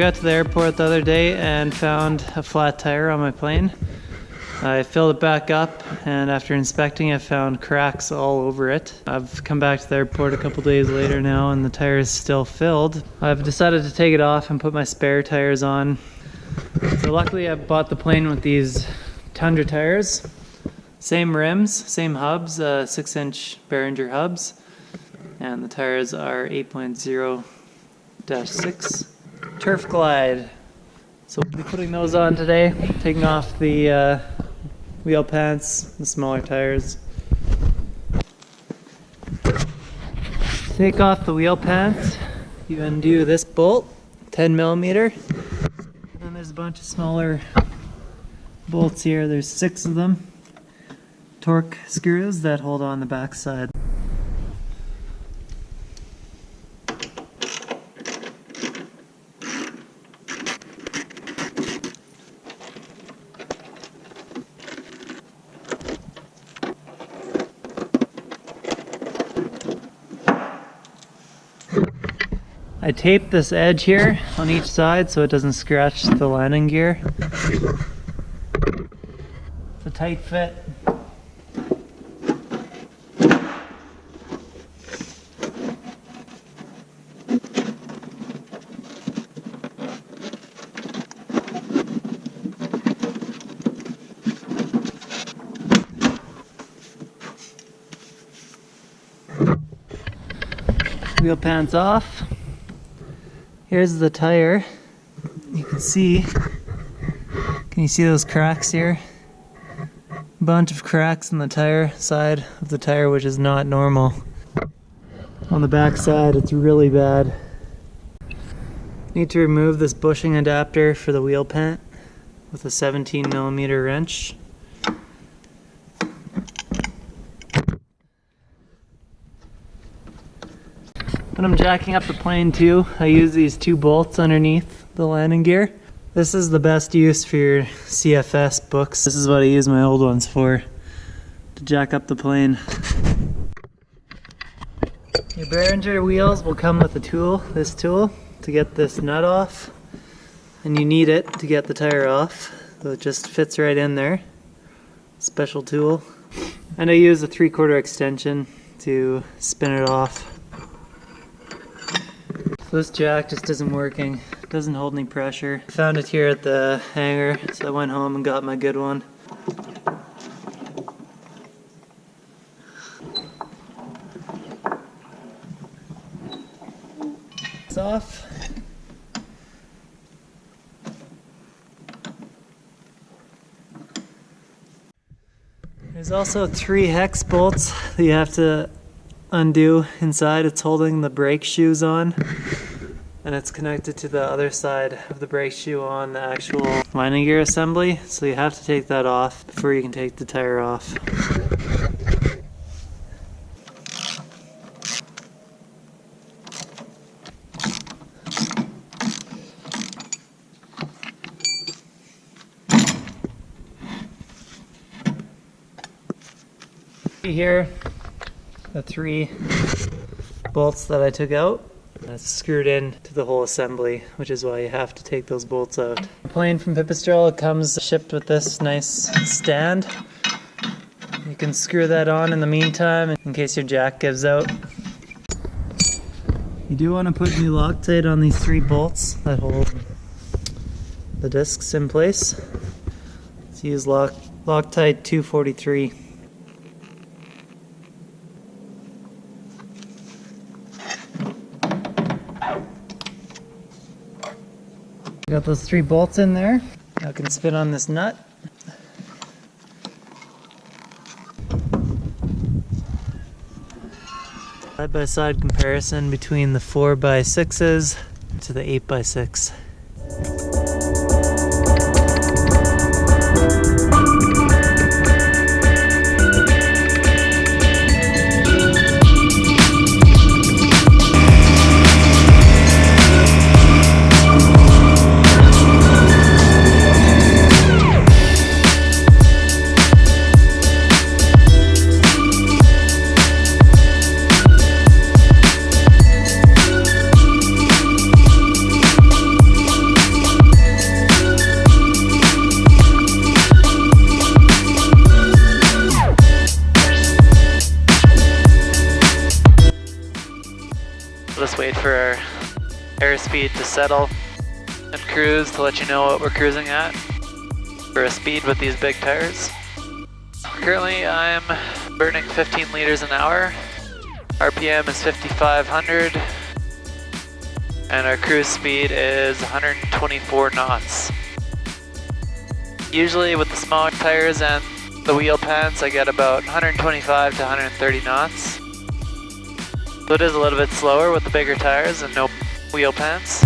got to the airport the other day and found a flat tire on my plane. I filled it back up, and after inspecting I found cracks all over it. I've come back to the airport a couple days later now and the tire is still filled. I've decided to take it off and put my spare tires on. So luckily I bought the plane with these Tundra tires. Same rims, same hubs, 6-inch Beringer hubs. And the tires are 8.0-6 Turf Glide. So we'll be putting those on today, taking off the wheel pants, the smaller tires. Take off the wheel pants, you undo this bolt, 10mm. And there's a bunch of smaller bolts here, there's 6 of them. Torque screws that hold on the back side. I taped this edge here on each side so it doesn't scratch the landing gear. It's a tight fit. Wheel pants off. Here's the tire. You can see those cracks here? A bunch of cracks on the tire side of the tire, which is not normal. On the back side, it's really bad. Need to remove this bushing adapter for the wheel pant with a 17mm wrench. When I'm jacking up the plane too, I use these 2 bolts underneath the landing gear. This is the best use for your CFS books. This is what I use my old ones for, to jack up the plane. Your Beringer wheels will come with a tool, this tool, to get this nut off. And you need it to get the tire off, so it just fits right in there. Special tool. And I use a 3/4 extension to spin it off. So this jack just isn't working. It doesn't hold any pressure. I found it here at the hangar, so I went home and got my good one. It's off. There's also 3 hex bolts that you have to undo inside. It's holding the brake shoes on, and it's connected to the other side of the brake shoe on the actual landing gear assembly, so you have to take that off before you can take the tire off. Here, the 3 bolts that I took out. That's screwed in to the whole assembly, which is why you have to take those bolts out. The plane from Pipistrel comes shipped with this nice stand. You can screw that on in the meantime in case your jack gives out. You do want to put new Loctite on these 3 bolts that hold the discs in place. Let's use Loctite 243. Got those 3 bolts in there. Now I can spin on this nut. Side-by-side comparison between the 4x6s to the 8x6. We'll just wait for our airspeed to settle and cruise to let you know what we're cruising at for a speed with these big tires. Currently I'm burning 15 liters an hour. RPM is 5,500 and our cruise speed is 124 knots. Usually with the smaller tires and the wheel pants I get about 125 to 130 knots. So it is a little bit slower with the bigger tires and no wheel pants.